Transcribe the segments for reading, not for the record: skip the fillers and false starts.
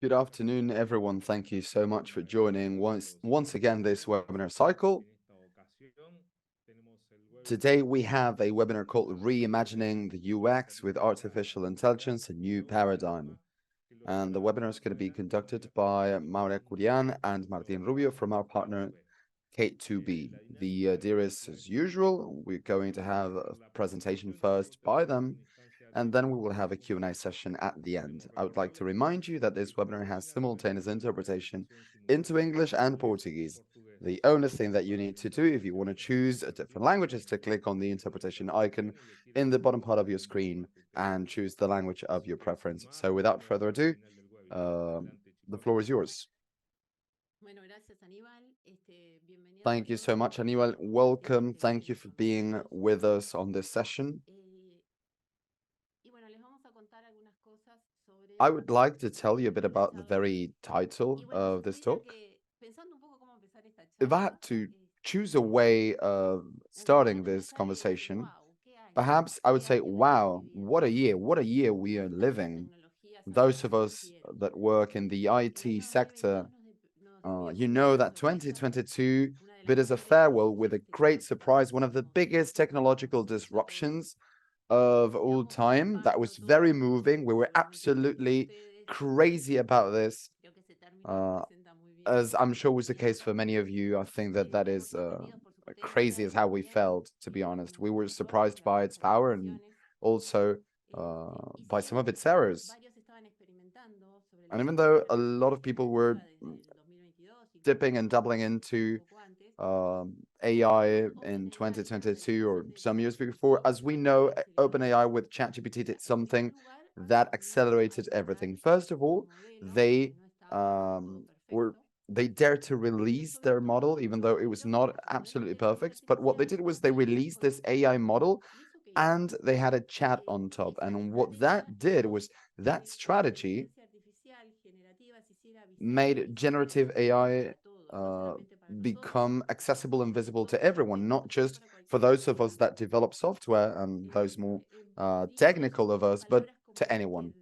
Good afternoon, everyone. Thank you so much for joining once again this webinar cycle. Today we have a webinar called Reimagining the UX with Artificial Intelligence, a New Paradigm. And the webinar is going to be conducted by Maura Curian and Martin Rubio from our partner K2B. The idea is, as usual, we're going to have a presentation first by them, and then we will have a Q&A session at the end. I would like to remind you that this webinar has simultaneous interpretation into English and Portuguese. The only thing that you need to do if you want to choose a different language is to click on the interpretation icon in the bottom part of your screen and choose the language of your preference. So without further ado, the floor is yours. Thank you so much, Aníbal. Welcome. Thank you for being with us on this session. I would like to tell you a bit about the very title of this talk. If I had to choose a way of starting this conversation, perhaps I would say, wow, what a year we are living. Those of us that work in the IT sector, you know that 2022 bid us a farewell with a great surprise, one of the biggest technological disruptions of all time. That was very moving. We were absolutely crazy about this. As I'm sure was the case for many of you, I think that that is crazy as how we felt, to be honest. We were surprised by its power and also by some of its errors. And even though a lot of people were dipping and doubling into AI in 2022 or some years before, as we know, OpenAI with ChatGPT did something that accelerated everything. First of all, they they dared to release their model, even though it was not absolutely perfect. But what they did was they released this AI model and they had a chat on top. And what that did was that strategy made generative AI become accessible and visible to everyone, not just for those of us that develop software and those more technical of us, but to anyone.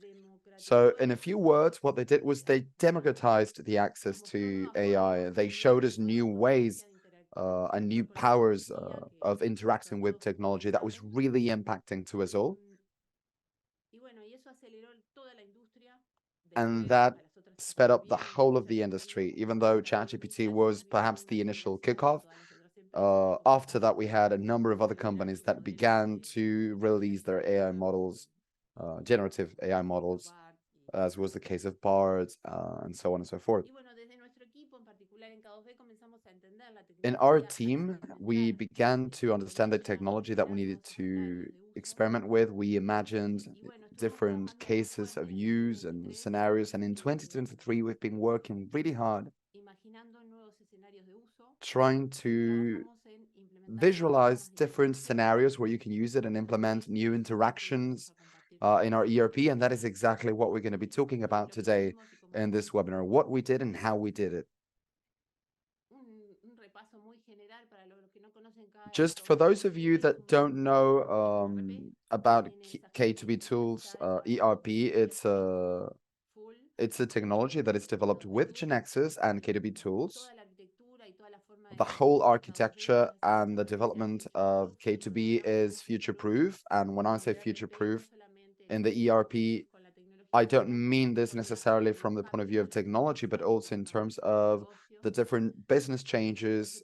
So in a few words, what they did was they democratized the access to AI. They showed us new ways and new powers of interacting with technology that was really impacting to us all. And that sped up the whole of the industry, even though ChatGPT was perhaps the initial kickoff. After that, we had a number of other companies that began to release their AI models, generative AI models, as was the case of Bard, and so on and so forth. In our team, we began to understand the technology that we needed to experiment with. We imagined different cases of use and scenarios. And in 2023, we've been working really hard trying to visualize different scenarios where you can use it and implement new interactions in our ERP. And that is exactly what we're going to be talking about today in this webinar, what we did and how we did it. Just for those of you that don't know about K2BTools ERP, it's a technology that is developed with GeneXus and K2BTools. The whole architecture and the development of K2B is future-proof. And when I say future-proof in the ERP, I don't mean this necessarily from the point of view of technology, but also in terms of the different business changes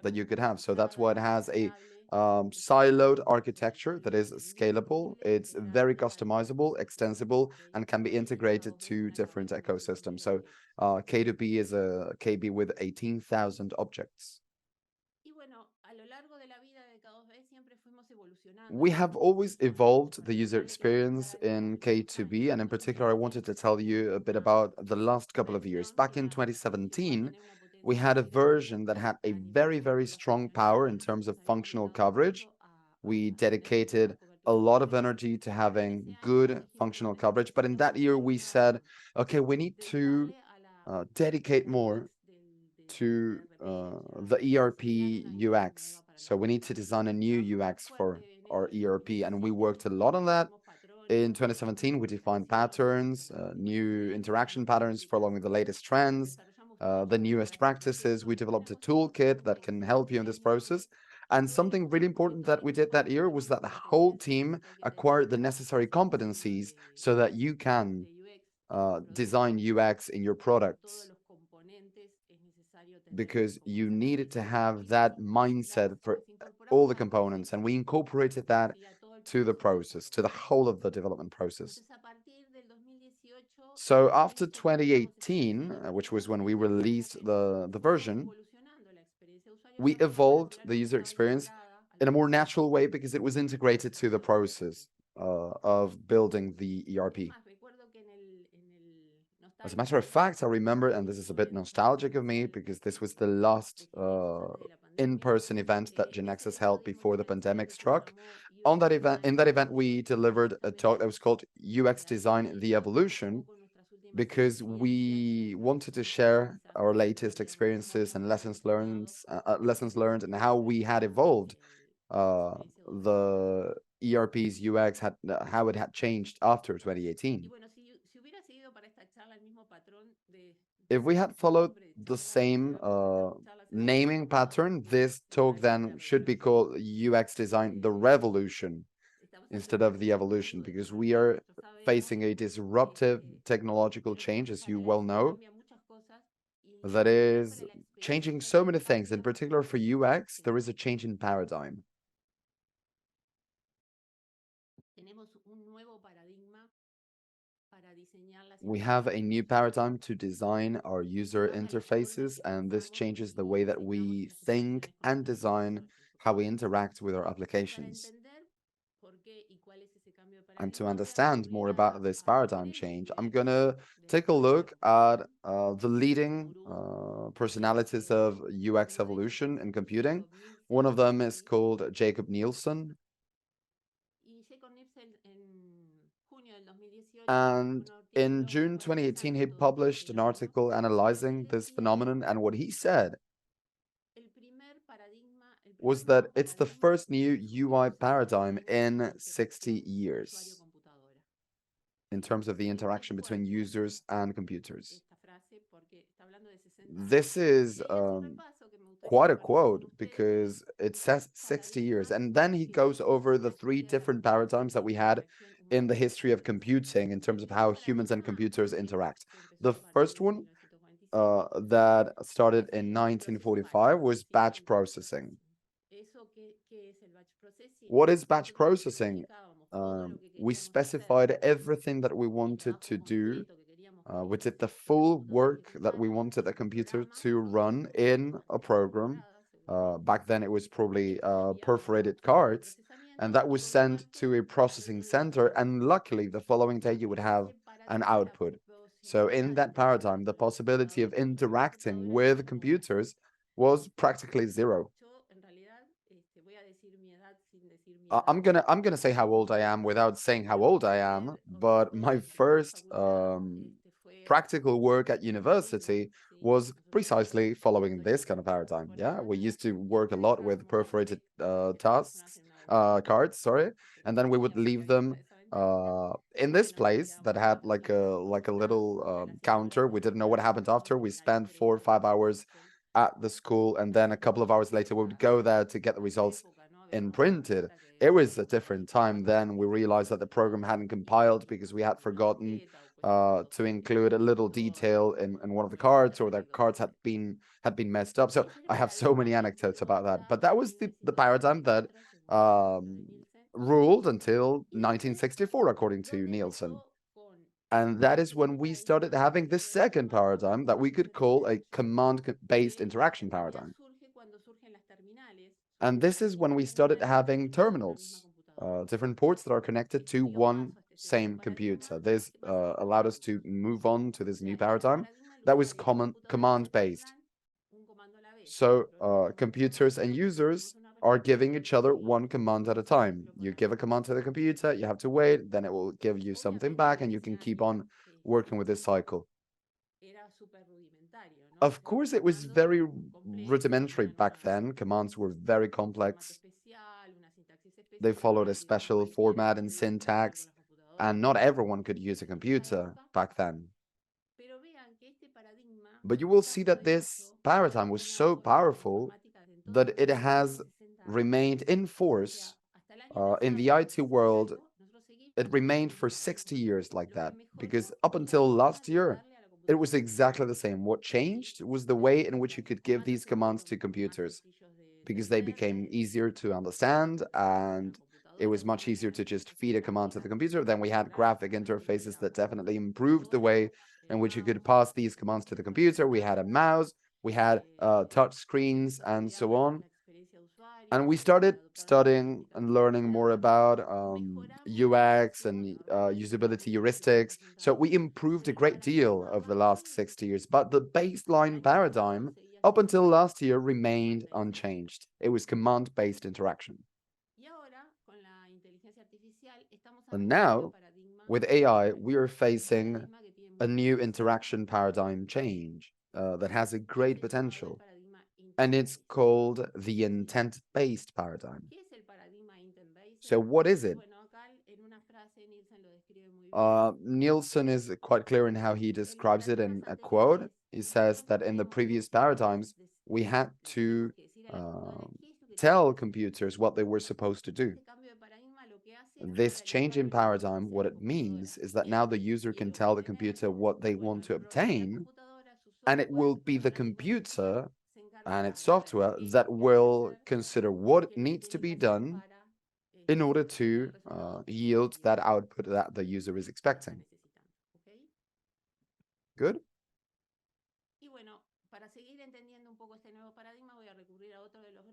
that you could have. So that's why it has a siloed architecture that is scalable. It's very customizable, extensible, and can be integrated to different ecosystems. So K2B is a KB with 18,000 objects. We have always evolved the user experience in K2B, and in particular, I wanted to tell you a bit about the last couple of years. Back in 2017, we had a version that had a very, very strong power in terms of functional coverage. We dedicated a lot of energy to having good functional coverage, but in that year, we said, okay, we need to dedicate more to the ERP UX. So we need to design a new UX for our ERP, and we worked a lot on that. In 2017, we defined patterns, new interaction patterns following the latest trends, the newest practices. We developed a toolkit that can help you in this process. And something really important that we did that year was that the whole team acquired the necessary competencies so that you can design UX in your products, because you needed to have that mindset for all the components, and we incorporated that to the process, to the whole of the development process. So after 2018, which was when we released the version, we evolved the user experience in a more natural way because it was integrated to the process of building the ERP. As a matter of fact, I remember, and this is a bit nostalgic of me because this was the last in-person event that GeneXus held before the pandemic struck. On that event, in that event, we delivered a talk that was called UX Design: The Evolution, because we wanted to share our latest experiences and lessons learned, and how we had evolved the ERP's UX, how it had changed after 2018. If we had followed the same naming pattern, this talk then should be called UX Design: The Revolution instead of the evolution, because we are facing a disruptive technological change, as you well know, that is changing so many things. In particular for UX, there is a change in paradigm. We have a new paradigm to design our user interfaces, and this changes the way that we think and design how we interact with our applications. And to understand more about this paradigm change, I'm gonna take a look at the leading personalities of UX evolution in computing. One of them is called Jacob Nielsen. And in June 2018, he published an article analyzing this phenomenon, and what he said was that it's the first new UI paradigm in 60 years in terms of the interaction between users and computers. This is quite a quote because it says 60 years. And then he goes over the three different paradigms that we had in the history of computing in terms of how humans and computers interact. The first one that started in 1945 was batch processing. What is batch processing? We specified everything that we wanted to do. We did the full work that we wanted a computer to run in a program. Back then, it was probably perforated cards, and that was sent to a processing center. And luckily, the following day, you would have an output. So in that paradigm, the possibility of interacting with computers was practically zero. I'm gonna say how old I am without saying how old I am, but my first practical work at university was precisely following this kind of paradigm. Yeah, we used to work a lot with perforated cards, sorry, and then we would leave them in this place that had like a little counter. We didn't know what happened after. We spent 4 or 5 hours at the school, and then a couple of hours later we would go there to get the results imprinted. It was a different time then. We realized that the program hadn't compiled because we had forgotten to include a little detail in one of the cards, or the cards had been messed up. So I have so many anecdotes about that. But that was the paradigm that ruled until 1964, according to Nielsen. And that is when we started having this second paradigm that we could call a command-based interaction paradigm. And this is when we started having terminals, different ports that are connected to one same computer. This allowed us to move on to this new paradigm that was command-based. So computers and users are giving each other one command at a time. You give a command to the computer, you have to wait, then it will give you something back, and you can keep on working with this cycle. Of course, it was very rudimentary back then. Commands were very complex. They followed a special format and syntax. and not everyone could use a computer back then. But you will see that this paradigm was so powerful that it has remained in force in the IT world. It remained for 60 years like that, because up until last year, it was exactly the same. What changed was the way in which you could give these commands to computers, because they became easier to understand, and it was much easier to just feed a command to the computer. Then we had graphic interfaces that definitely improved the way in which you could pass these commands to the computer. We had a mouse, we had touch screens, and so on. And we started studying and learning more about UX and usability heuristics. So we improved a great deal over the last 60 years, but the baseline paradigm up until last year remained unchanged. It was command-based interaction. And now, with AI, we are facing a new interaction paradigm change that has a great potential, and it's called the intent-based paradigm. So what is it? Nielsen is quite clear in how he describes it in a quote. He says that in the previous paradigms, we had to tell computers what they were supposed to do. This change in paradigm, what it means is that now the user can tell the computer what they want to obtain, and it will be the computer and its software that will consider what needs to be done in order to yield that output that the user is expecting. Good?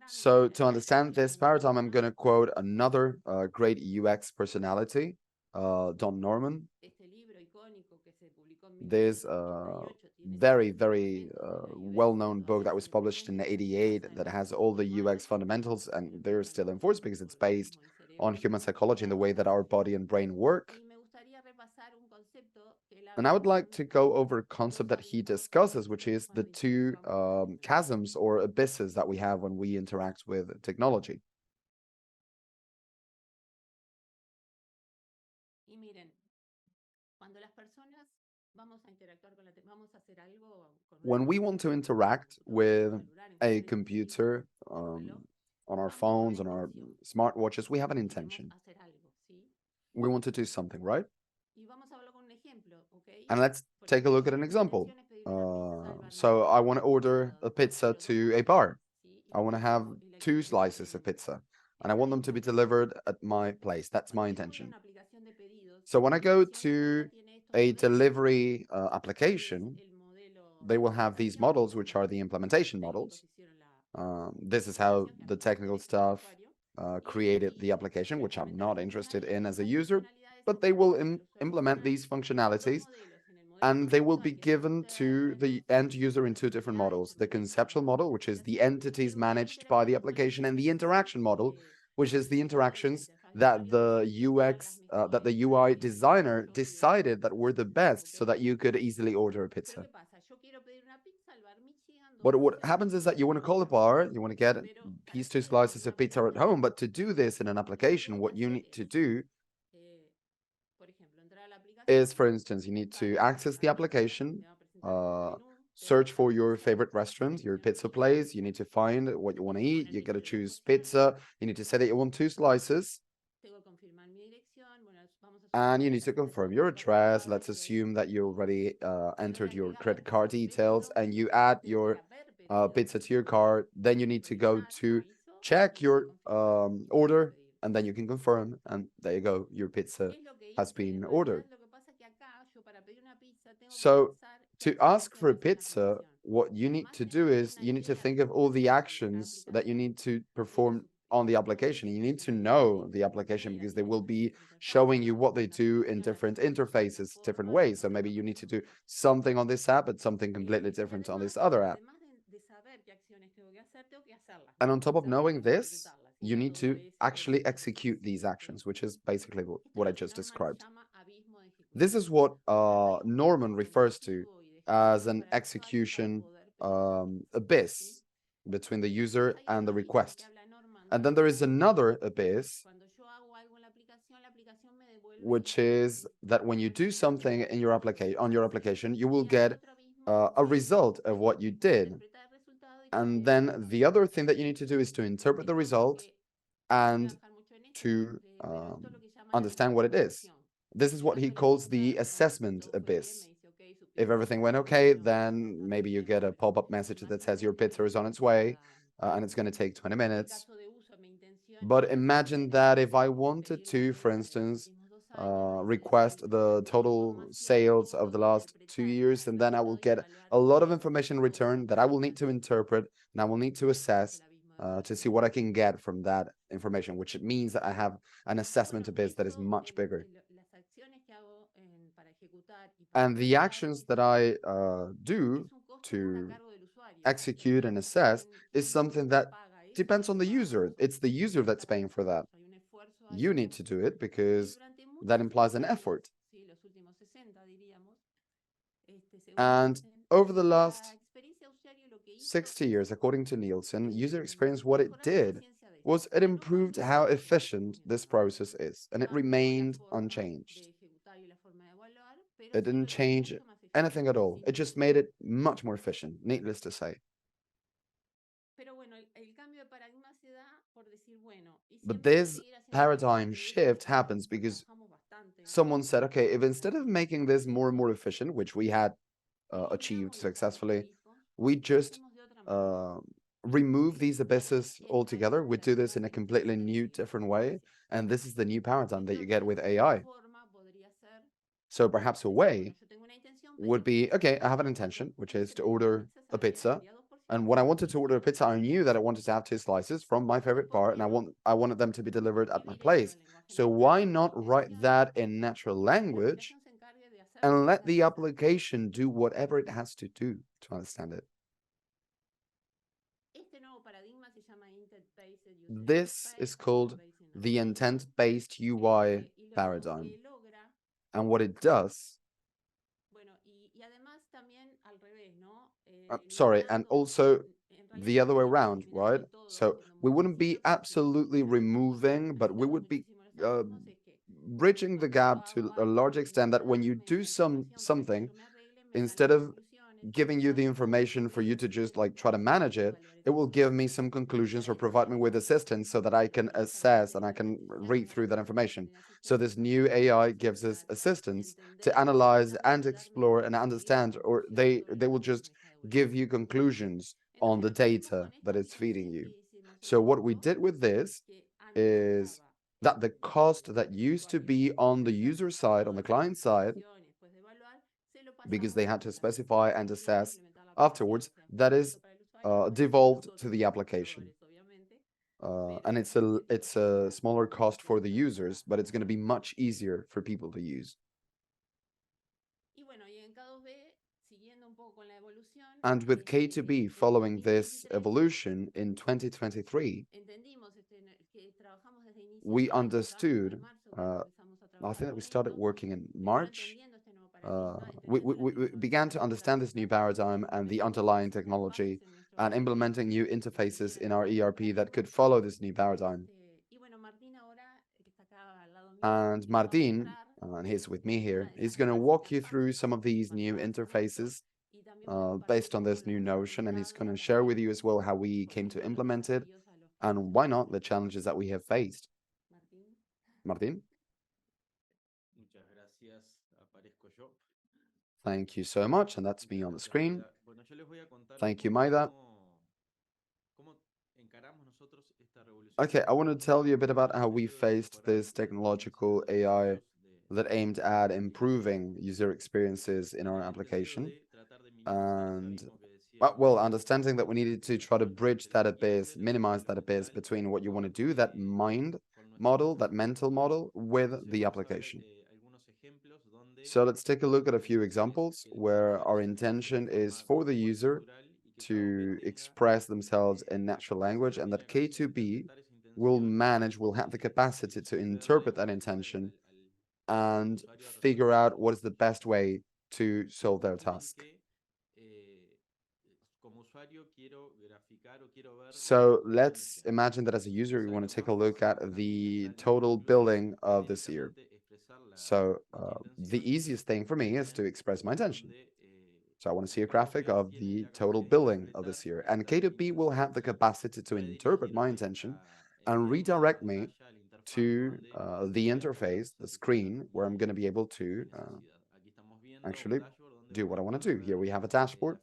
So to understand this paradigm, I'm going to quote another great UX personality, Don Norman. There's a very, very well-known book that was published in '88 that has all the UX fundamentals, and they're still in force because it's based on human psychology and the way that our body and brain work. And I would like to go over a concept that he discusses, which is the two chasms or abysses that we have when we interact with technology. When we want to interact with a computer on our phones, on our smartwatches, we have an intention. We want to do something, right? And let's take a look at an example. So I want to order a pizza to a bar. I want to have 2 slices of pizza, and I want them to be delivered at my place. That's my intention. So when I go to a delivery application, they will have these models, which are the implementation models. This is how the technical staff created the application, which I'm not interested in as a user, but they will implement these functionalities, and they will be given to the end user in 2 different models: the conceptual model, which is the entities managed by the application, and the interaction model, which is the interactions that the that the UI designer decided that were the best so that you could easily order a pizza. But what happens is that you want to call the bar, you want to get these 2 slices of pizza at home, but to do this in an application, what you need to do is, for instance, you need to access the application, search for your favorite restaurant, your pizza place. You need to find what you want to eat. You got to choose pizza. You need to say that you want 2 slices. And you need to confirm your address. Let's assume that you already entered your credit card details and you add your pizza to your cart. Then you need to go to check your order, and then you can confirm, and there you go, your pizza has been ordered. So to ask for a pizza, what you need to do is you need to think of all the actions that you need to perform on the application. You need to know the application because they will be showing you what they do in different interfaces, different ways. So maybe you need to do something on this app, but something completely different on this other app. And on top of knowing this, you need to actually execute these actions, which is basically what I just described. This is what Norman refers to as an execution abyss between the user and the request. And then there is another abyss which is that when you do something in your application, you will get a result of what you did. And then the other thing that you need to do is to interpret the result and to understand what it is. This is what he calls the assessment abyss. If everything went okay, then maybe you get a pop-up message that says your pizza is on its way, and it's going to take 20 minutes. But imagine that if I wanted to, for instance, request the total sales of the last 2 years, and then I will get a lot of information returned that I will need to interpret and I will need to assess to see what I can get from that information, which it means that I have an assessment abyss that is much bigger. And the actions that I do to execute and assess is something that depends on the user. It's the user that's paying for that. You need to do it because that implies an effort. And over the last 60 years, according to Nielsen, user experience, what it did was it improved how efficient this process is, and it remained unchanged. It didn't change anything at all. It just made it much more efficient, needless to say. But this paradigm shift happens because someone said, okay, if instead of making this more and more efficient, which we had achieved successfully, we just uh, remove these abysses altogether. We do this in a completely new, different way. And this is the new paradigm that you get with AI. So perhaps a way would be, okay, I have an intention, which is to order a pizza. And when I wanted to order a pizza, I knew that I wanted to have 2 slices from my favorite part, and I wanted them to be delivered at my place. So why not write that in natural language and let the application do whatever it has to do to understand it? This is called the intent-based UI paradigm. And what it does, sorry, and also the other way around, right? So we wouldn't be absolutely removing, but we would be uh, bridging the gap to a large extent that when you do something, instead of giving you the information for you to just like try to manage it, it will give me some conclusions or provide me with assistance so that I can assess and I can read through that information. So this new AI gives us assistance to analyze and explore and understand, or they will just give you conclusions on the data that it's feeding you. So what we did with this is that the cost that used to be on the user side, on the client side, because they had to specify and assess afterwards, that is devolved to the application. And it's a smaller cost for the users, but it's going to be much easier for people to use. And with K2B following this evolution in 2023, we understood, I think that we started working in March. We began to understand this new paradigm and the underlying technology and implementing new interfaces in our ERP that could follow this new paradigm. And Martin, and he's with me here, he's going to walk you through some of these new interfaces based on this new notion, and he's going to share with you as well how we came to implement it and why not the challenges that we have faced. Martin? Thank you so much, and that's me on the screen. Thank you, Maida. Okay, I want to tell you a bit about how we faced this technological AI that aimed at improving user experiences in our application. And well, understanding that we needed to try to bridge that abyss, minimize that abyss between what you want to do, that mind model, that mental model, with the application. So let's take a look at a few examples where our intention is for the user to express themselves in natural language, and that K2B will have the capacity to interpret that intention and figure out what is the best way to solve their task. So let's imagine that as a user, you want to take a look at the total billing of this year. So the easiest thing for me is to express my intention. So I want to see a graphic of the total billing of this year. And K2B will have the capacity to interpret my intention and redirect me to the interface, the screen, where I'm going to be able to actually do what I want to do. Here we have a dashboard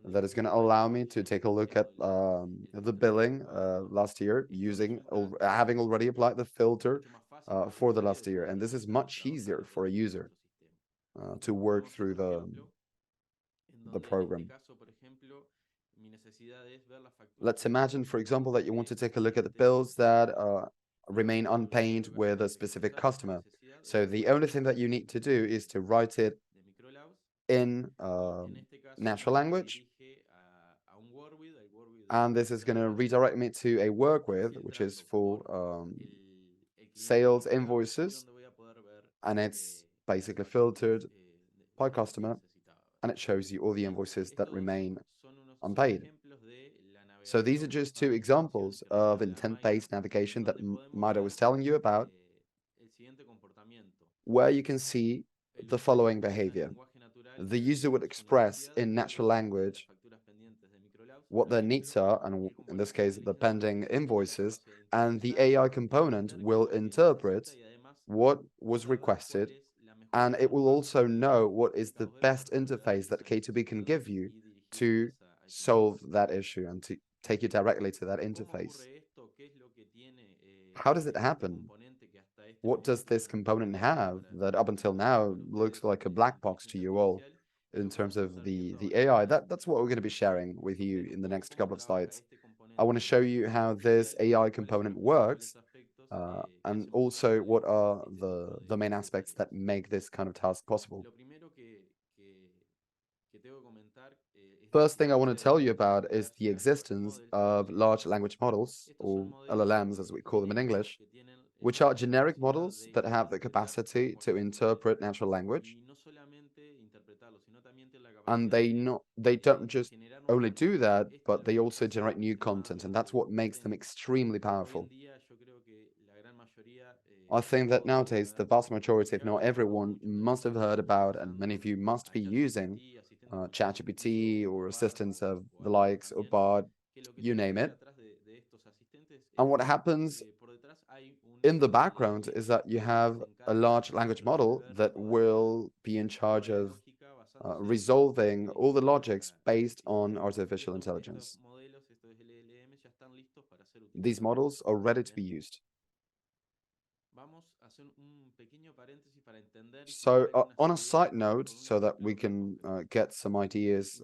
that is going to allow me to take a look at the billing last year using having already applied the filter for the last year. And this is much easier for a user to work through the program. Let's imagine, for example, that you want to take a look at the bills that remain unpaid with a specific customer. So the only thing that you need to do is to write it in natural language. And this is going to redirect me to a work with, which is for sales invoices. And it's basically filtered by customer. And it shows you all the invoices that remain unpaid. So these are just two examples of intent-based navigation that Maida was telling you about, where you can see the following behavior. The user would express in natural language what their needs are, and in this case, the pending invoices, and the AI component will interpret what was requested, and it will also know what is the best interface that K2B can give you to solve that issue and to take you directly to that interface. How does it happen? What does this component have that up until now looks like a black box to you all in terms of the AI? That's what we're going to be sharing with you in the next couple of slides. I want to show you how this AI component works, and also what are the main aspects that make this kind of task possible. First thing I want to tell you about is the existence of large language models, or LLMs as we call them in English, which are generic models that have the capacity to interpret natural language. And they don't just only do that, but they also generate new content, and that's what makes them extremely powerful. I think that nowadays the vast majority, if not everyone, must have heard about, and many of you must be using ChatGPT or assistants of the likes or Bard, you name it. And what happens in the background is that you have a large language model that will be in charge of resolving all the logics based on artificial intelligence. These models are ready to be used. So on a side note, so that we can get some ideas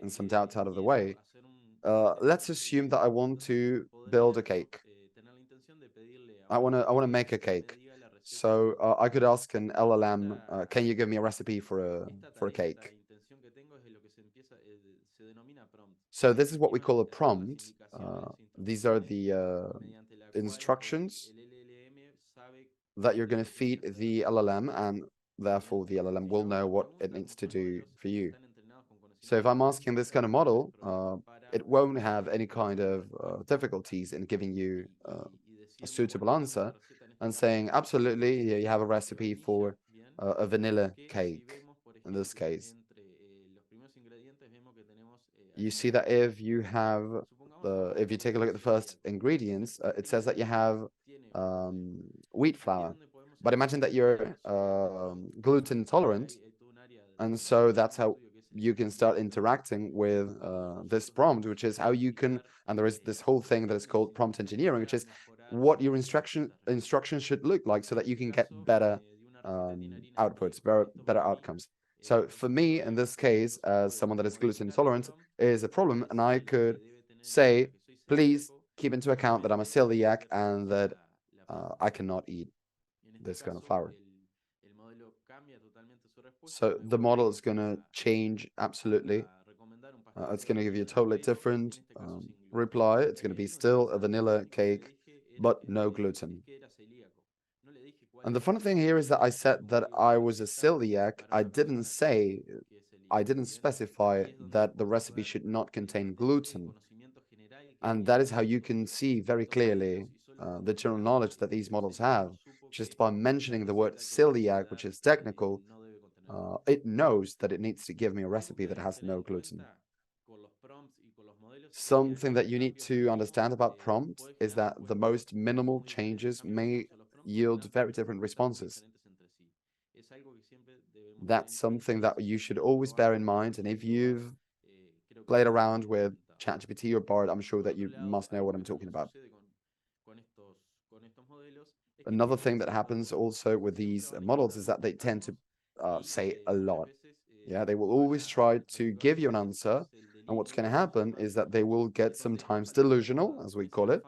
and some doubts out of the way, let's assume that I want to build a cake. I want to make a cake. So I could ask an LLM, can you give me a recipe for a cake? So this is what we call a prompt. These are the instructions that you're going to feed the LLM, and therefore the LLM will know what it needs to do for you. So if I'm asking this kind of model, it won't have any kind of difficulties in giving you a suitable answer and saying, absolutely, you have a recipe for a vanilla cake in this case. You see that if you have if you take a look at the first ingredients, it says that you have wheat flour. But imagine that you're gluten intolerant, and so that's how you can start interacting with this prompt, which is how you can, and there is this whole thing that is called prompt engineering, which is what your instructions should look like so that you can get better outputs, better outcomes. So for me, in this case, as someone that is gluten intolerant, is a problem, and I could say, please keep into account that I'm a celiac and that I cannot eat this kind of flour. So the model is going to change absolutely. It's going to give you a totally different reply. It's going to be still a vanilla cake, but no gluten. And the funny thing here is that I said that I was a celiac. I didn't say I didn't specify that the recipe should not contain gluten. And that is how you can see very clearly the general knowledge that these models have. Just by mentioning the word celiac, which is technical, it knows that it needs to give me a recipe that has no gluten. Something that you need to understand about prompts is that the most minimal changes may yield very different responses. That's something that you should always bear in mind. And if you've played around with ChatGPT or Bard, I'm sure that you must know what I'm talking about. Another thing that happens also with these models is that they tend to say a lot. Yeah, they will always try to give you an answer. And what's going to happen is that they will get sometimes delusional, as we call it,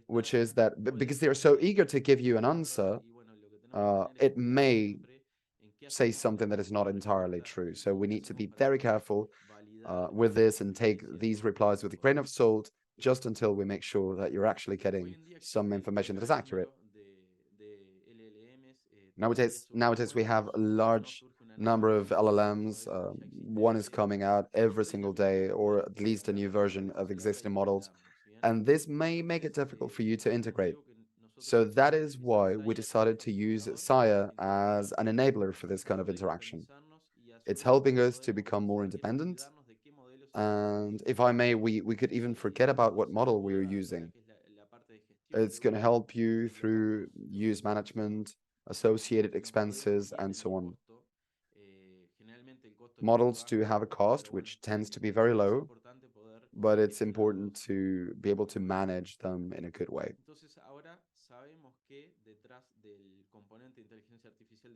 which is that because they're so eager to give you an answer, it may say something that is not entirely true. So we need to be very careful with this and take these replies with a grain of salt just until we make sure that you're actually getting some information that is accurate. Nowadays we have a large number of LLMs. One is coming out every single day, or at least a new version of existing models, and this may make it difficult for you to integrate. So that is why we decided to use Saya as an enabler for this kind of interaction. It's helping us to become more independent. And if I may, we could even forget about what model we're using. It's going to help you through use management, associated expenses, and so on. Models do have a cost, which tends to be very low, but it's important to be able to manage them in a good way.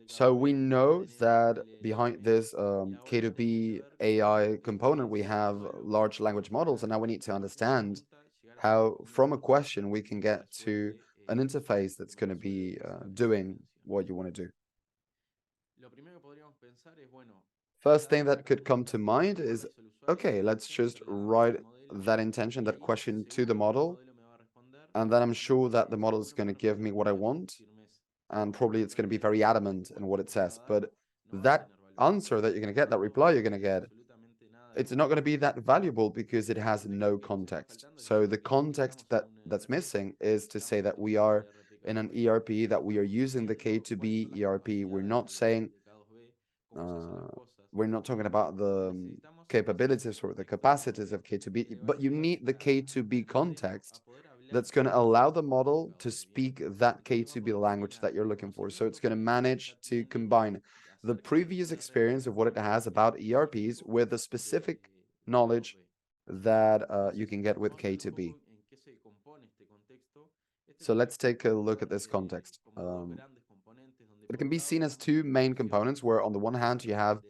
So we know that behind this K2B AI component, we have large language models, and now we need to understand how from a question we can get to an interface that's going to be doing what you want to do. First thing that could come to mind is, okay, let's just write that intention, that question to the model, and then I'm sure that the model is going to give me what I want, and probably it's going to be very adamant in what it says. But that answer that you're going to get, that reply you're going to get, it's not going to be that valuable because it has no context. So the context that's missing is to say that we are in an ERP, that we are using the K2B ERP. We're not saying uh, we're not talking about the capabilities or the capacities of K2B, but you need the K2B context that's going to allow the model to speak that K2B language that you're looking for. So it's going to manage to combine the previous experience of what it has about ERPs with the specific knowledge that you can get with K2B. So let's take a look at this context. It can be seen as two main components, where on the one hand you have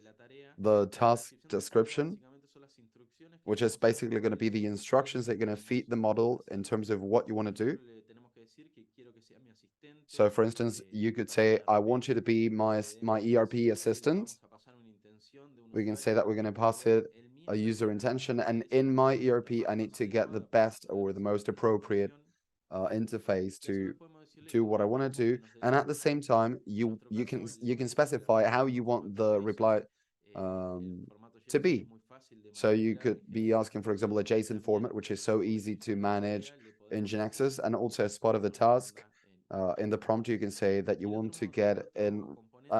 the task description, which is basically going to be the instructions that you're going to feed the model in terms of what you want to do. So for instance, you could say, I want you to be my ERP assistant. We can say that we're going to pass it a user intention, and in my ERP, I need to get the best or the most appropriate interface to do what I want to do. And at the same time, you can specify how you want the reply to be. So you could be asking, for example, a JSON format, which is so easy to manage in GeneXus, and also as part of the task in the prompt, you can say that you want to get in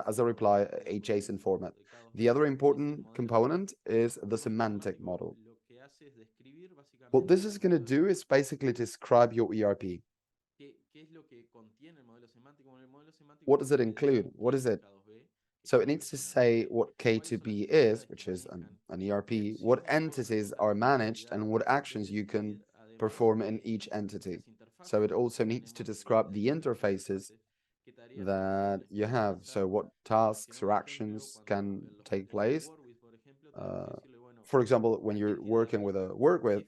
as a reply a JSON format. The other important component is the semantic model. What this is going to do is basically describe your ERP. What does it include? What is it? So it needs to say what K2B is, which is an ERP, what entities are managed, and what actions you can perform in each entity. So it also needs to describe the interfaces that you have. So what tasks or actions can take place. For example, when you're working with a work with,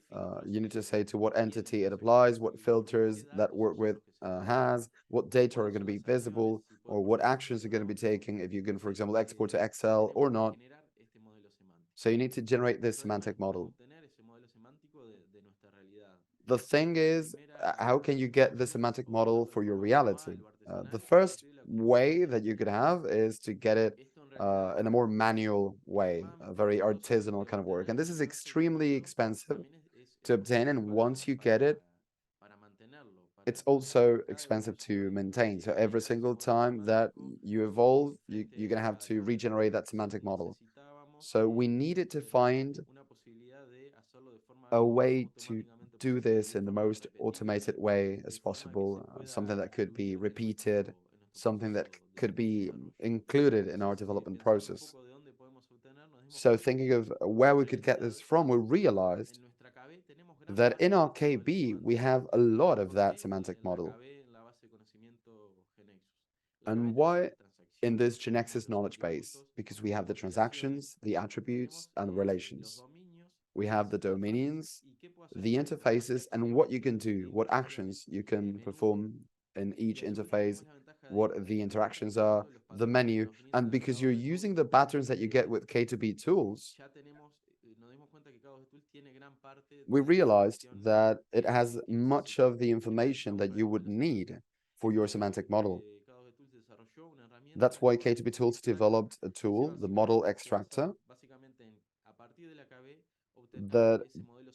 you need to say to what entity it applies, what filters that work with has, what data are going to be visible, or what actions are going to be taking if you can, for example, export to Excel or not. So you need to generate this semantic model. The thing is, how can you get the semantic model for your reality? The first way that you could have is to get it in a more manual way, a very artisanal kind of work. And this is extremely expensive to obtain. And once you get it, it's also expensive to maintain. So every single time that you evolve, you're going to have to regenerate that semantic model. So we needed to find a way to do this in the most automated way as possible, something that could be repeated, something that could be included in our development process. So thinking of where we could get this from, we realized that in our KB, we have a lot of that semantic model. And why in this GeneXus knowledge base? Because we have the transactions, the attributes, and the relations. We have the dominions, the interfaces, and what you can do, what actions you can perform in each interface, what the interactions are, the menu. And because you're using the patterns that you get with K2BTools, we realized that it has much of the information that you would need for your semantic model. That's why K2BTools developed a tool, the model extractor, that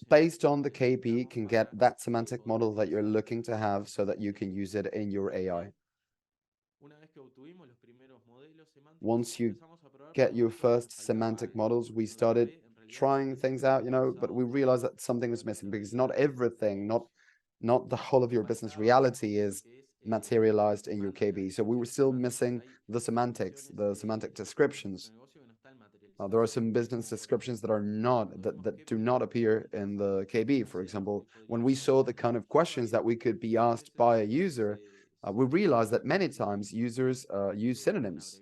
based on the KB can get that semantic model that you're looking to have so that you can use it in your AI. Once you get your first semantic models, we started trying things out, but we realized that something was missing because not everything, not the whole of your business reality is materialized in your KB. So we were still missing the semantics, the semantic descriptions. There are some business descriptions that are not that do not appear in the KB. For example, when we saw the kind of questions that we could be asked by a user, we realized that many times users use synonyms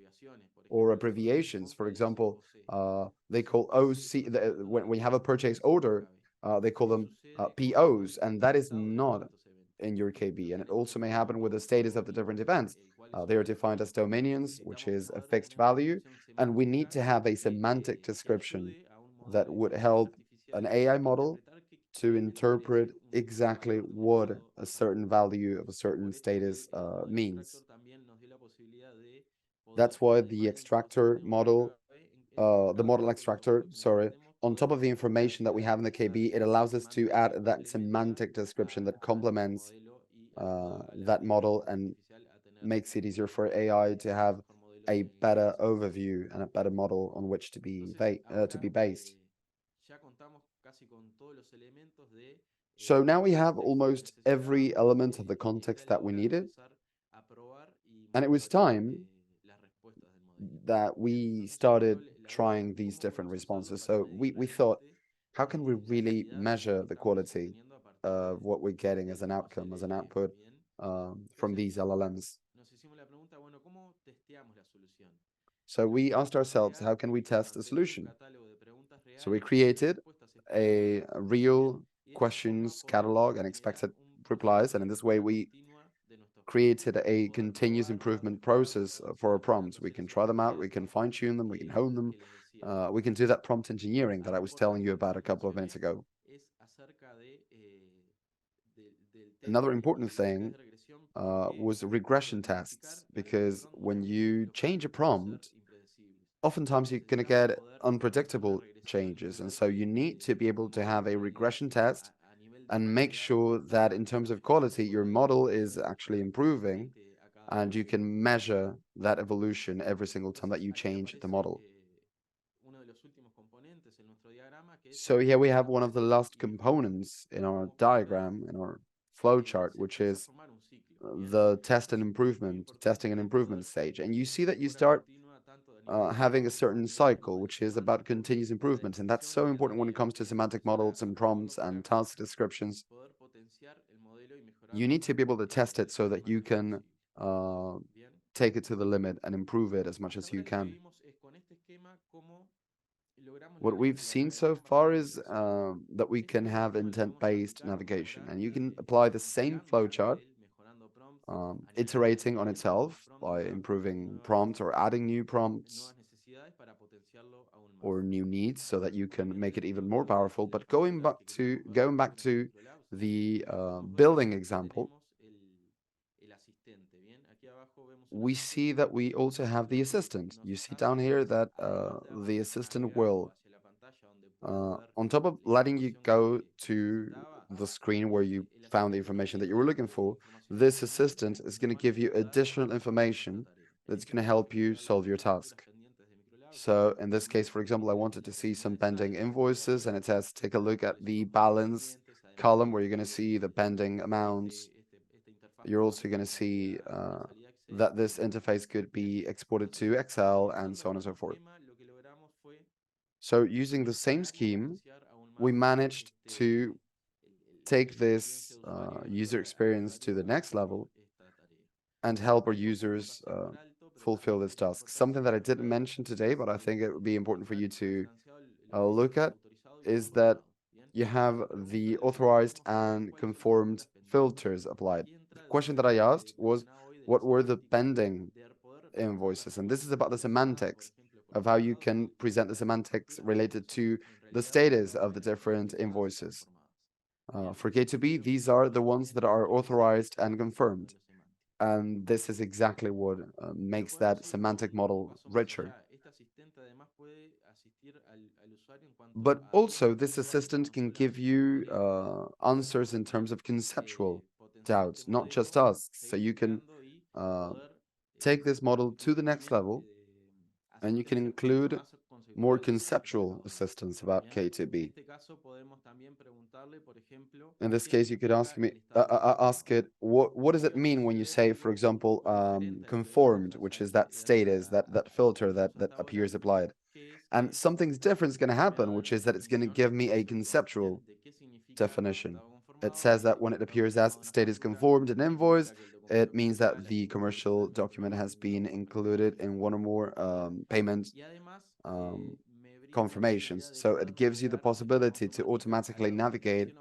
or abbreviations. For example, they call OC when you have a purchase order, they call them POs, and that is not in your KB. And it also may happen with the status of the different events. They are defined as dominions, which is a fixed value, and we need to have a semantic description that would help an AI model to interpret exactly what a certain value of a certain status means. That's why the extractor model, the model extractor, sorry, on top of the information that we have in the KB, it allows us to add that semantic description that complements that model and makes it easier for AI to have a better overview and a better model on which to be based. So now we have almost every element of the context that we needed, and it was time that we started trying these different responses. So we thought, how can we really measure the quality of what we're getting as an outcome, as an output from these LLMs? So we asked ourselves, how can we test a solution? So we created a real questions catalog and expected replies. And in this way, we created a continuous improvement process for our prompts. We can try them out, we can fine tune them, we can hone them. We can do that prompt engineering that I was telling you about a couple of minutes ago. Another important thing was regression tests, because when you change a prompt, oftentimes you're going to get unpredictable changes. And so you need to be able to have a regression test and make sure that in terms of quality, your model is actually improving and you can measure that evolution every single time that you change the model. So here we have one of the last components in our diagram, in our flowchart, which is the testing and improvement stage. And you see that you start having a certain cycle, which is about continuous improvement. And that's so important when it comes to semantic models and prompts and task descriptions. You need to be able to test it so that you can take it to the limit and improve it as much as you can. What we've seen so far is that we can have intent-based navigation, and you can apply the same flowchart, iterating on itself by improving prompts or adding new prompts or new needs so that you can make it even more powerful. But going back to the building example, we see that we also have the assistant. You see down here that the assistant will, on top of letting you go to the screen where you found the information that you were looking for, this assistant is going to give you additional information that's going to help you solve your task. So in this case, for example, I wanted to see some pending invoices, and it says take a look at the balance column where you're going to see the pending amounts. You're also going to see that this interface could be exported to Excel and so on and so forth. So using the same scheme, we managed to take this user experience to the next level and help our users fulfill this task. Something that I didn't mention today, but I think it would be important for you to look at is that you have the authorized and conformed filters applied. The question that I asked was, what were the pending invoices? And this is about the semantics of how you can present the semantics related to the status of the different invoices. For K2B, these are the ones that are authorized and confirmed. And this is exactly what makes that semantic model richer. But also, this assistant can give you answers in terms of conceptual doubts, not just tasks. So you can uh, take this model to the next level, and you can include more conceptual assistance about K2B. In this case, you could ask it, what does it mean when you say, for example, conformed, which is that status, that filter that appears applied. And something's different is going to happen, which is that it's going to give me a conceptual definition. It says that when it appears as status conformed in invoice, it means that the commercial document has been included in one or more payment um, confirmations. So it gives you the possibility to automatically navigate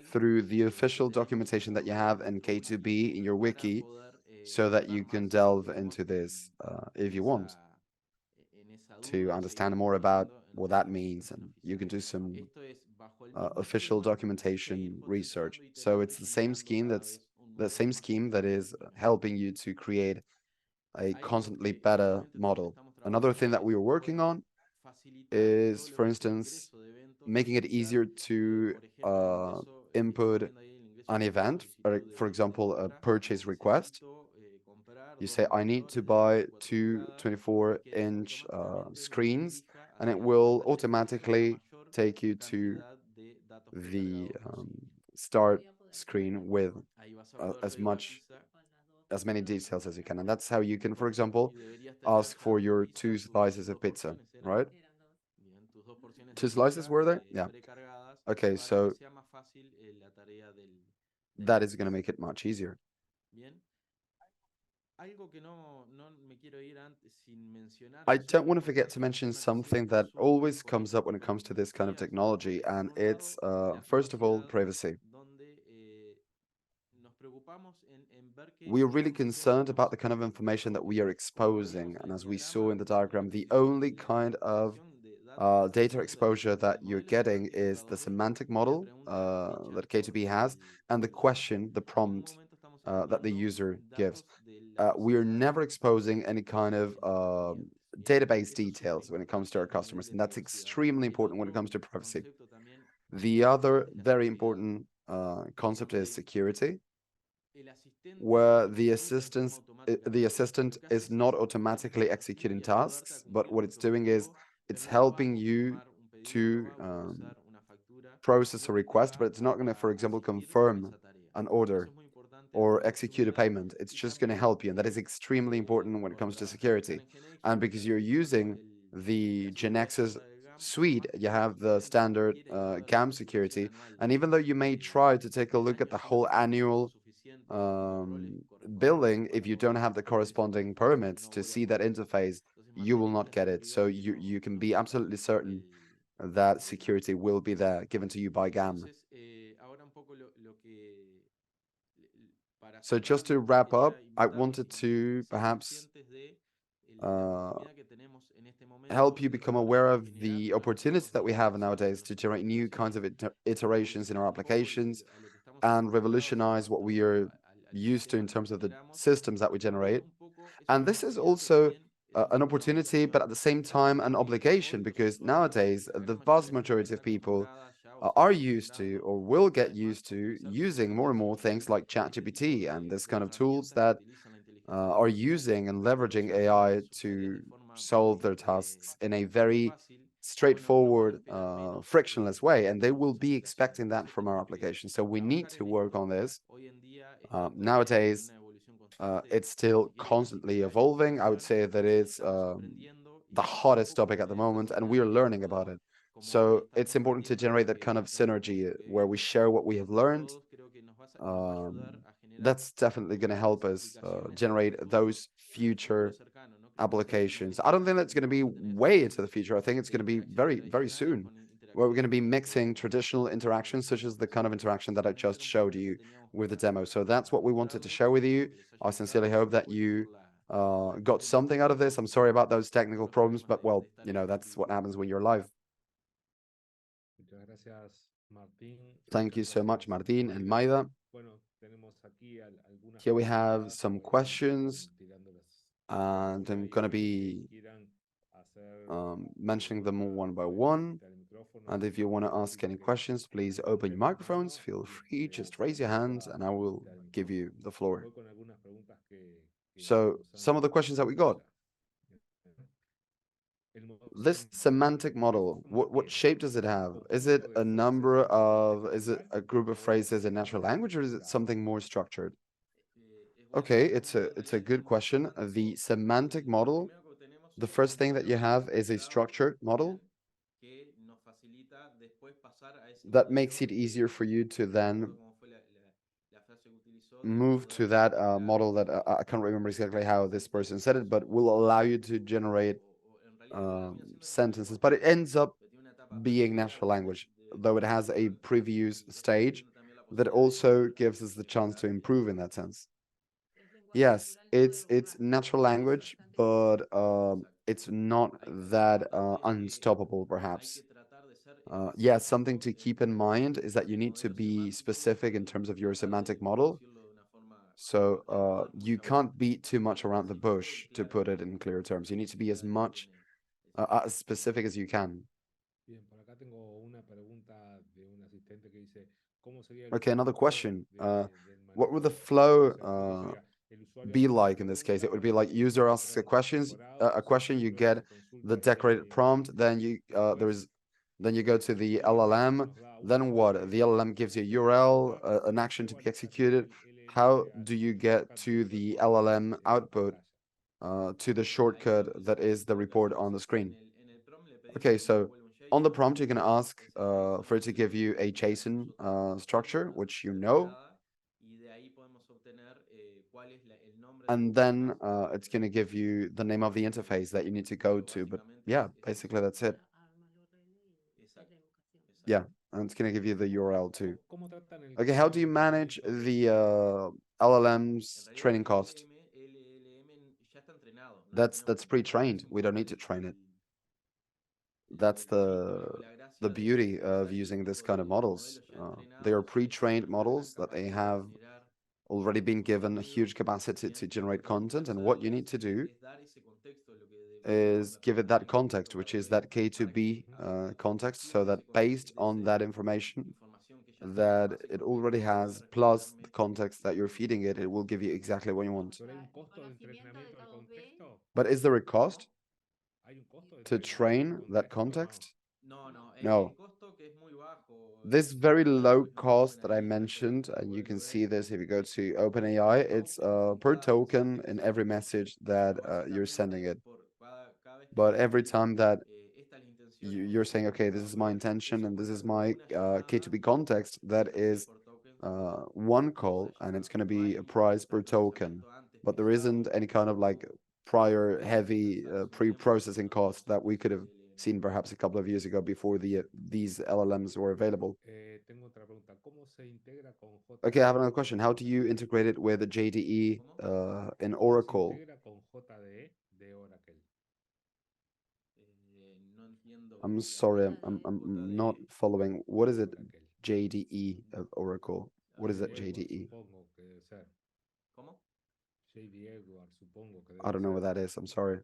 through the official documentation that you have in K2B in your wiki so that you can delve into this if you want to understand more about what that means, and you can do some official documentation research. So it's the same scheme that is helping you to create a constantly better model. Another thing that we were working on is, for instance, making it easier to input an event, for example, a purchase request. You say, I need to buy two 24-inch screens, and it will automatically take you to the start screen with as many details as you can. And that's how you can, for example, ask for your two slices of pizza, right? Two slices were there? Yeah. Okay, so that is going to make it much easier. I don't want to forget to mention something that always comes up when it comes to this kind of technology, and it's, first of all, privacy. We are really concerned about the kind of information that we are exposing, and as we saw in the diagram, the only kind of data exposure that you're getting is the semantic model that K2B has, and the question, the prompt that the user gives. We are never exposing any kind of database details when it comes to our customers, and that's extremely important when it comes to privacy. The other very important concept is security, where the assistant is not automatically executing tasks, but what it's doing is it's helping you to process a request, but it's not going to, for example, confirm an order or execute a payment. It's just going to help you, and that is extremely important when it comes to security. And because you're using the GeneXus suite, you have the standard GAM security, and even though you may try to take a look at the whole annual billing, if you don't have the corresponding permits to see that interface, you will not get it. So you can be absolutely certain that security will be there, given to you by GAM. So just to wrap up, I wanted to perhaps uh, help you become aware of the opportunity that we have nowadays to generate new kinds of iterations in our applications and revolutionize what we are used to in terms of the systems that we generate. And this is also an opportunity, but at the same time, an obligation, because nowadays, the vast majority of people are used to or will get used to using more and more things like ChatGPT and this kind of tools that are using and leveraging AI to solve their tasks in a very straightforward, frictionless way. And they will be expecting that from our application. So we need to work on this. Nowadays, it's still constantly evolving. I would say that it's the hottest topic at the moment, and we are learning about it. So it's important to generate that kind of synergy where we share what we have learned. Um, that's definitely going to help us generate those future applications. I don't think that's going to be way into the future. I think it's going to be very, very soon, where we're going to be mixing traditional interactions, such as the kind of interaction that I just showed you with the demo. So that's what we wanted to share with you. I sincerely hope that you got something out of this. I'm sorry about those technical problems, but well, that's what happens when you're live. Muchas gracias, Martín. Thank you so much, Martin and Compañeros, Maida. bueno, tenemos aquí algunas Here we have preguntas. some Vamos a questions, ir tirándolas and por I'm ahí. going to Los be que quieran hacer mentioning them all one by pueden one. habilitar el micrófono And if you y want to ask decir any que questions, please open your levanten la microphones. mano Feel y free, just raise your paso hands, a and I will habilitar el give you micrófono. the floor. Voy con algunas preguntas que ya So, nos some of the han questions that we got. hecho. This semantic model, what shape does it have? Is it a number of, is it a group of phrases in natural language, or is it something more structured? Okay, it's a good question. The semantic model, the first thing that you have is a structured model that makes it easier for you to then move to that model that I can't remember exactly how this person said it, but will allow you to generate sentences. But it ends up being natural language, though it has a previous stage that also gives us the chance to improve in that sense. Yes, it's natural language, but it's not that unstoppable, perhaps. Yeah, something to keep in mind is that you need to be specific in terms of your semantic model. So you can't beat too much around the bush, to put it in clear terms. You need to be as much as specific as you can. Bien, por acá tengo una pregunta de un asistente que dice, ¿cómo sería el Okay, another flujo question. del What would the manejo? O flow sea, ¿cómo sería? El usuario be hace una like in this case? It would be pregunta, like user asks entra un decorado, a hace una question, you pregunta, get se the consulta el decorated prompt, LLM then y después you go to the el LLM LLM, nos da un then mensaje what? The LLM gives you a URL, lugar an y action to luego be hasta que executed. el How LLM do you get saca to todo el the contenido LLM en la output pantalla. to the shortcut that is the report on the screen? Okay, so on the prompt, you're going to ask for it to give you a JSON structure, which you know, and then it's going to give you the name of the interface that you need to go to. But yeah, basically that's it. Yeah, and it's going to give you the URL too. ¿Cómo tratan el Okay, how do you contenido con manage tokens? the LLM's training cost? That's pre-trained. We don't need to train it. That's the beauty of using this kind of models. They are pre-trained models that they have already been given a huge capacity to generate content, and what you need to do is give it that context, which is that K2B context, so that based on that information that it already has, plus the context that you're feeding it, it will give you exactly what you want. ¿Pero hay un costo de entrenamiento del contexto? But is there a cost ¿Hay un costo de to entrenamiento del train that contexto? No. context? No. This very low cost that I mentioned, and you can see this if you go to OpenAI, it's per token in every message that you're sending it. But every time that you're saying, okay, this is my intention and this is my K2B context, that is one call, and it's going to be a price per token. But there isn't any kind of like prior heavy pre-processing cost that we could have seen perhaps a couple of years ago before these LLMs were available. Tengo otra pregunta. ¿Cómo se integra con Okay, I have JDE another en question. How do Oracle? you integrate it with the JDE in ¿Cómo se Oracle? integra con JDE de Oracle? I'm sorry, I'm not following. What is it? Oracle. JDE of Oracle. What is that Juego, JDE? supongo que debe ser. J.D. Edwards, supongo que I debe don't know what ser. that is. I'm sorry.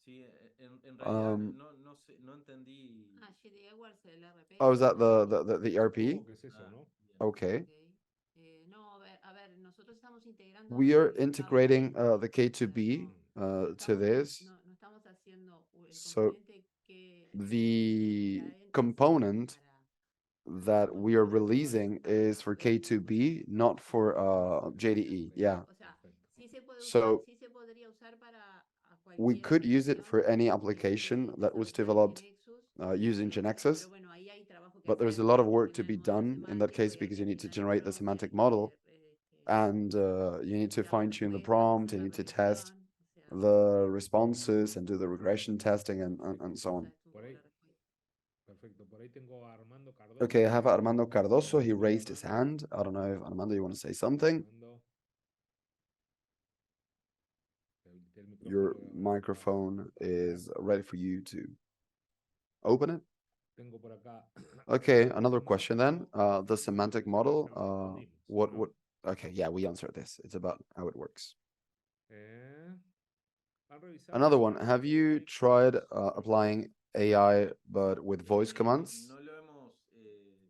Sí, en realidad Um, no sé, no entendí. GD Edwards, el oh, RP. is that the ERP? Supongo que es eso, Ah, ¿no? bien. Okay. Ok. No, a ver, nosotros estamos integrando We are el Power integrating BI. the O sea, K2B no to estamos, this. no estamos haciendo el So componente que the traen es component that como we are motor releasing is para for ver si K2B, not for Perfecto. JDE. Ok, Yeah. o sea, perfecto. sí se puede usar, So sí se podría usar para a we cualquier could use it for aplicación any application that was desarrollada en developed GeneXus. using Pero GeneXus, bueno, ahí hay trabajo que but there's hacer a lot of porque hay que work to entrenar be el modelo done in that semántico case y hay because que you need to entrenar el generate the prompt y hay semantic que model and you need to estudiar la fine tune the respuesta, prompt, empezar you la need to test regresión, o sea, the responses and do the regression testing Perfecto. and so esa on. Por estuvo ahí, la respuesta. perfecto. Por ahí tengo a Armando Okay, I Cardoso. have Armando Cardoso. He Hola, raised his Armando. hand. I don't know if Armando, you want to say something? Armando, te habilité el Your micrófono, a ver si puedas microphone hablar. is ready for you to open it. Tengo por acá Okay, el another question then. semántico es The una semantic biblioteca model, basada en metonimos, what ¿no? would, okay, yeah, we answered this. It's about how it works. Eh, ¿Han revisado Another one, usar have you AI con tried voz propia? applying AI but with voice commands? No lo hemos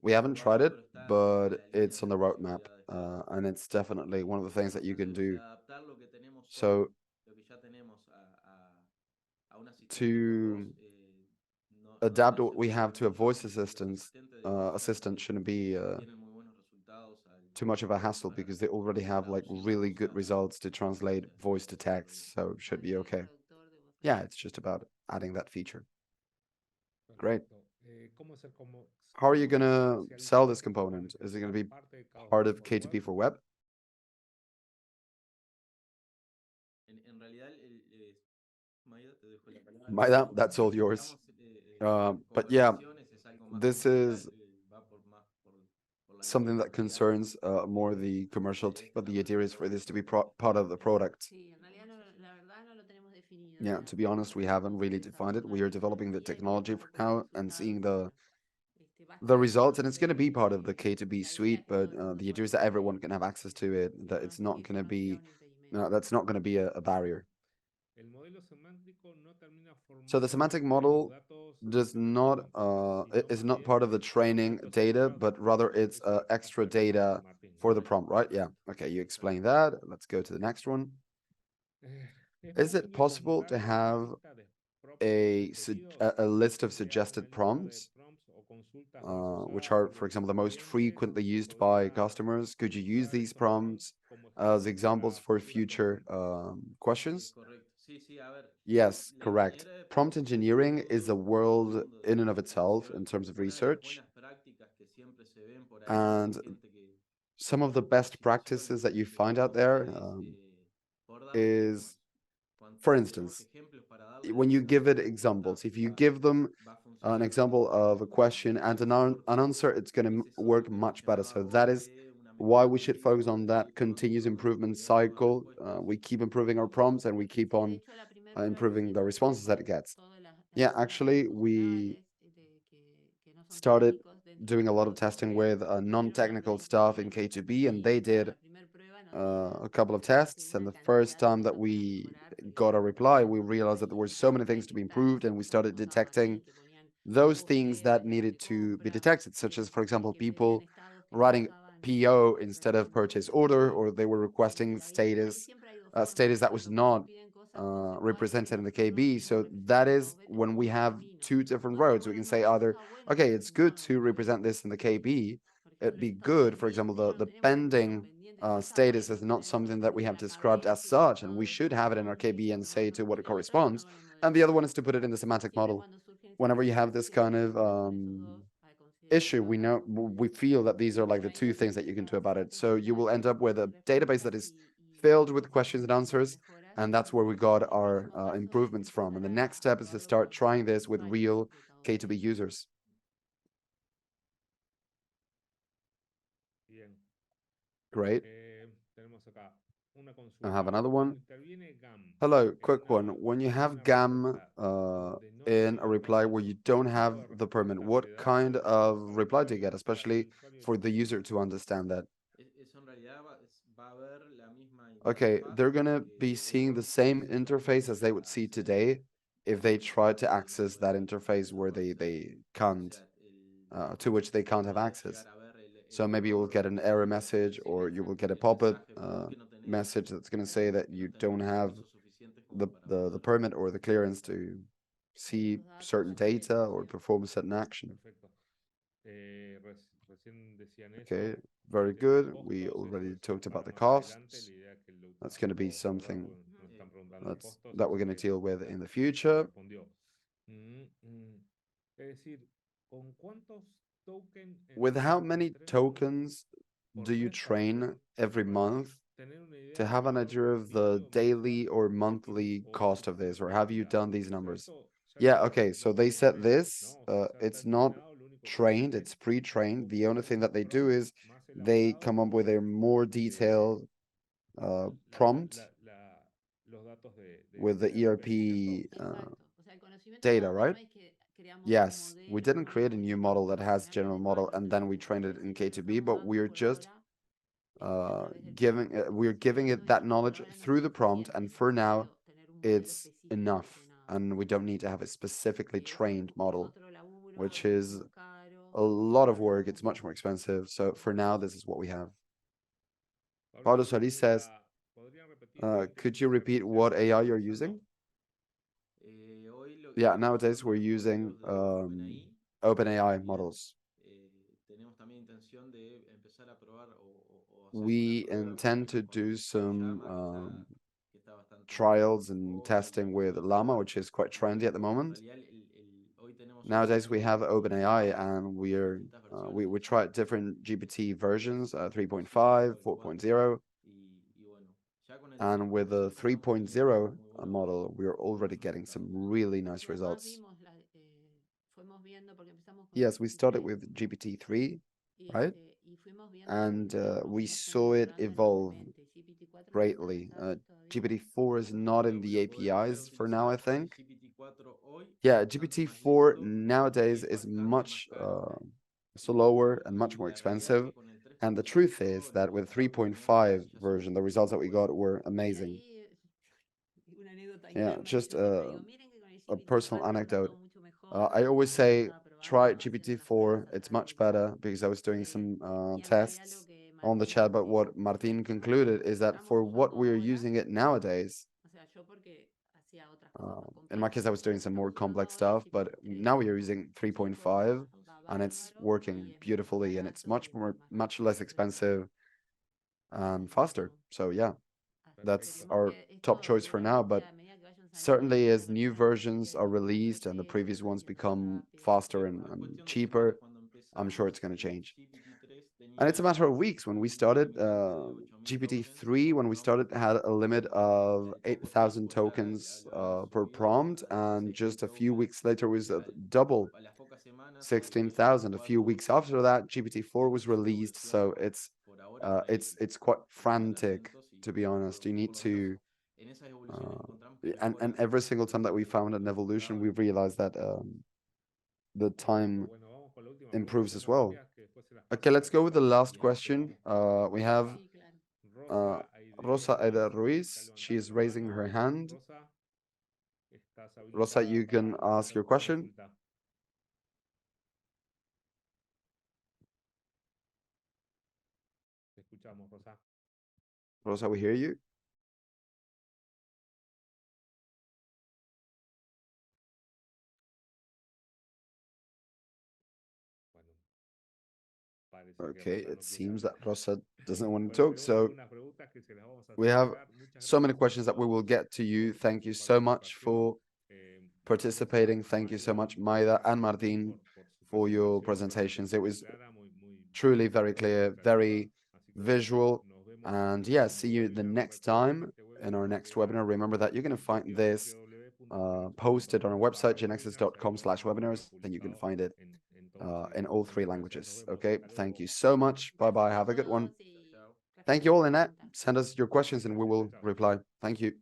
We haven't tried probado, it, pero está en but la lista it's de on the roadmap, posibilidades, claro. and it's definitely one of the things that you can De do. adaptar lo que tenemos hoy, So lo que ya tenemos a un asistente por to voz, no adapt está what we seguro have to a mucho voice y los asistentes de voz ya assistant shouldn't be tienen muy buenos resultados too much of a hassle para because they already have like traducir la really voz good results to a voz translate propia, voice to sin problema. text, so it should be Agregue okay. traductor de voz Yeah, real. it's just about adding that feature. Great. Perfecto. ¿Cómo hacer como, How are you cómo se gonna comercializa sell this este component? componente? Is it gonna ¿Será be parte de part K2B of for Web? K2B for web? En realidad, Maida, te dejo la palabra. By that, that's all yours. Estamos But yeah, conversaciones, es algo más this comercial, is va por la línea something that comercial. concerns more the commercial team, but Esta the idea is for presentación this to be es part of the product. Sí, en realidad no, la verdad no lo tenemos definido. Yeah, to be honest, we haven't really defined it. We are developing the technology for now and seeing the results, and it's going to be part of the K2B suite, but the idea is that everyone can have access to it, that it's not going to be, that's not going to be a barrier. El modelo semántico no termina So the formando semantic parte de los model datos does de los not, prompts, sino is más not bien part of the training datos data, extra but para rather poder it's utilizar más extra tarde, data Martín, for ¿no? the prompt, right? Yeah. Okay, you explained that. Let's go to the next one. Es Is muy it común possible to encontrarse una have lista de prompts sugeridos, a list ya of sea una suggested lista de prompts, prompts o consultas más which usadas are, por for los example, the most clientes? frequently used by ¿Podría customers? Could you use usar these estos prompts prompts como as ejemplos examples para for futuras future consultas? questions? Correcto. Sí, sí, a ver, Yes, la correct. ingeniería de Prompt prompts es engineering is a todo un world mundo in and of de itself in investigación. terms of Una de las research. buenas prácticas que siempre se ven por ahí de And gente que some of the trabaja en best capacitaciones practices that you de find out prompts there es, por darle ejemplos. is, for Tenemos instance, ejemplos para darle de when you give it respuesta examples, if you give them va a an funcionar example of a question and mucho mejor an que answer, it's going to ese work solo que much better. mencionaba So vos that is de una why we should metodología focus para on that elegir continuous prompts o improvement ideas para dar cycle. respuestas. We keep improving our prompts and we keep Sí, de on hecho la primera prueba improving the hicimos responses that it con gets. todas Yeah, las actually, we posibilidades que no son started técnicos dentro doing del a lot of modelo testing semántico. with Hicieron una non-technical prueba stuff in inicial K2B, and they y bueno, did la primera prueba nos dio a couple of tests. And una the first cantidad de time that cosas para we mejorar got a reply, we para realized that there were so many things to be identificar improved, esas and we cosas que started notaban detecting mal, que ponían those things that ofertas needed de to be compra, detected, such as, for example, que pedían people estados que no writing usaban PO instead of purchase realmente order, or they were y requesting ahí status siempre hay dos formas, status ¿no? that was Cuando nos not piden cosas conceptuales represented in the no, KB. no So that refinan, no is ven when we el have camino. two different Entonces, roads. We bueno, can no, say eso either, está bueno okay, porque it's good funciona. to represent this in the KB. Por It'd ejemplo, be yo estaba good, for example, pendiente, no, the tenemos esto pending pendiente, eso está status bueno is not tenerlo something that we en have la described as cabeza y such, and we todo should eso, have it in our ¿no? Y KB eso and no, say to no. what it Y otra es corresponds. ponerlo en el modelo And the other one is semántico. to put it in the semantic Siempre model. cuando surgen estas Whenever you have preguntas, this siempre kind tenemos of que meter esos dos a issue, consideración. we know we feel that these Y are like bueno, the ahí two lo things hicimos that you con can todas do las about it. fuentes So you will end up with a database that respuestas is filled with questions and answers, mejoras. and that's where we got El our próximo paso es improvements from. empezar And the next a step is to probarlo start trying con this with usuarios real de K2B K2B. users. Bien. Great. Tenemos acá una I have consulta. another Cuando one. interviene GAM Hello, en quick one. When you en have una GAM respuesta donde no in a recibe reply where permiso, you ¿qué don't have tipo de the permit, respuesta what se da kind of al reply do you get, usuario para que el especially usuario for the entienda? user to understand that? Eso en realidad va a haber la misma Okay, they're gonna be seeing the same interface as they would see today if they try to access that interface where they can't, to which they can't have access. So maybe you will get an error message, or you will get a pop-up message that's gonna say that you don't have the permit or the clearance to see certain data or perform a certain action. Perfecto. Recién decían Okay, eso. very el tema de good. We costos, already eso talked para about the más adelante, costs. la idea es que el That's going to be lo hablar, something porque nos están preguntando costos, that we're así going to que deal with in the se future. respondió. Es decir, ¿con cuántos tokens With how de many entreno tokens por do you mes train every para month tener una idea to del have an valor idea of the diario, daily mensual or que monthly tiene, o cost eso of this, ya or está have you done determinado? these O sea, numbers? esto ya Yeah, lo okay, so lo they said saben, this, ¿no? O sea, ya está it's not determinado, lo único que trained, hacen it's es pre-trained. The only thing that they do prompt is más they elaborado, come up with a more detailed prompt los datos with the ese ERP nivel, ¿cierto? Exacto. O sea, el conocimiento data, base right? no es que creamos un Yes, we modelo didn't create a new model that has multidisciplinario general igual, model o sea, and then we nosotros trained it in simplemente K2B, cruzamos but datos we're por just ahora a través del giving prompt we're giving it entrenando that y por knowledge ahora no es through the prompt, suficiente, and es for now necesario tener un modelo it's específico enough, entrenado. and we don't need to have a specifically Eso trained model, otro laburo, which es is más caro, a lot of tarda work. It's much mucho. more expensive. So for now, this is what we have. Pablo Paulo Solis says, pregunta, ¿podrían repetir qué could you inteligencia repeat artificial what AI están you're utilizando? using? Hoy Yeah, estamos nowadays usando we're los using modelos de OpenAI. OpenAI También models. tenemos también intención de empezar a probar o hacer alguna We prueba intend to con do some Llama, que está bastante trials and joven testing y with se Llama, usa. which is quite trendy at the En moment. realidad, hoy tenemos un Nowadays we have modelo OpenAI, 3.5 and en distintas versiones. we tried different GPT versions, 3.5, 4.0, Y bueno, ya con el and with the 3.5 estamos teniendo 3.0 muy buenos model, we are already getting resultados. some really nice Y además results. vimos fuimos viendo porque empezamos con Yes, we started GPT-3 with GPT-3, y, right? y fuimos viendo And cómo we fue saw it mejorando evolve enormemente. GPT-4 no está en greatly. estable todavía. GPT-4 is not in the Podemos ya APIs for now, I utilizar el think. GPT-4 hoy, Yeah, bastante más GPT-4 lento nowadays y is bastante más much caro. slower and much more La realidad es expensive. que con el And the truth 3.5 is that hemos with estado teniendo 3.5 situaciones version, the results that we muy got buenas. were Y amazing. ahí una anécdota Yeah, interna que just yo siempre digo, miren que con el a personal GPT-4 está anecdote. todo mucho mejor. I always Yo say, estaba try probando, haciendo las pruebas GPT-4. a It's través much del chat. better because I was doing some Y en realidad lo tests que on the Martín chat. But what Martin concluded is that estamos for what usando we're ahora, using it nowadays, o sea, yo porque hacía otras cosas más in my complejas, case, I was pero doing lo que some more estamos usando complex ahora es stuff, but GPT-3. now we are using El software 3.5 va and it's bárbaro working y es mucho más beautifully, and it's barato y much less más expensive and faster. rápido. So yeah, Así que that's Perfecto. our top choice for now. But seguramente a medida que vayan saliendo certainly as distintas new versiones versions de are released and the GPT-3 previous van ones saliendo más become rápido. faster Sí, and, es and cuestión de checar. cheaper, Cuando I'm sure it's empezamos, going to el change. GPT-3 And it's a matter tenía of weeks. When we un started, limitante de 8.000 tokens. GPT-3, when we Cuando vamos started, had a limit of en poco 8,000 tiempo ya tokens lo hemos per subido prompt, a and 16.000 just a few tokens. weeks later was Y double a las pocas semanas, hoy ya 16,000. A few weeks after GPT-4 that, GPT-4 was solo released, versión so por ahora está ahí it's quite en frantic, lanzamientos to be honest. You need por lo menos to en esas evoluciones encontramos que and mejoran every single time that we mucho found an el evolution, resultado we realized that the Perfecto. time Bueno, vamos con la última improves pregunta, as no te well. rías, que después se las Okay, paso a let's go with the Rosa last y question. vamos con We have Sí, claro. Rosa Aide Rosa Eda Ruiz. Ruiz. Está She is levantando la raising her mano. hand. Rosa, estás Rosa, habilitada you can para ask hacer your tu question. consulta. Te escuchamos, Rosa. Rosa, we hear you. Bueno, parece que Okay, Rosa it no quiere seems that hablar. Rosa doesn't want to Bueno, talk, tenemos so algunas preguntas que se las vamos a we hacer have llegar. Muchas so many gracias a questions that we will todos get to you. por Thank su you so much participación. for Rosa, participating. Thank you so Maida, much, Maida and Martín, Martin, por su for your presentación presentations. It realmente muy was clara, muy truly very clear, comunicativa. very Así que bueno, visual. nos vemos en And el yeah, próximo see you the webinar. next Recuerden que time este in our webinar next queda webinar. Remember that you're going to en find this posted on our website, www.genexus.com/webinars. Ahí lo vamos a tener genexus.com/webinars, and you can actualizado find it en todos los in idiomas. all three Muchas gracias, nos languages. vemos. Okay, Hasta thank luego. you so much. Bye bye. Gracias a Have a good one. todos y Chao. Thank you all, respondan las Annette. preguntas. Send us your questions and we Gracias, will chao. reply. Thank you.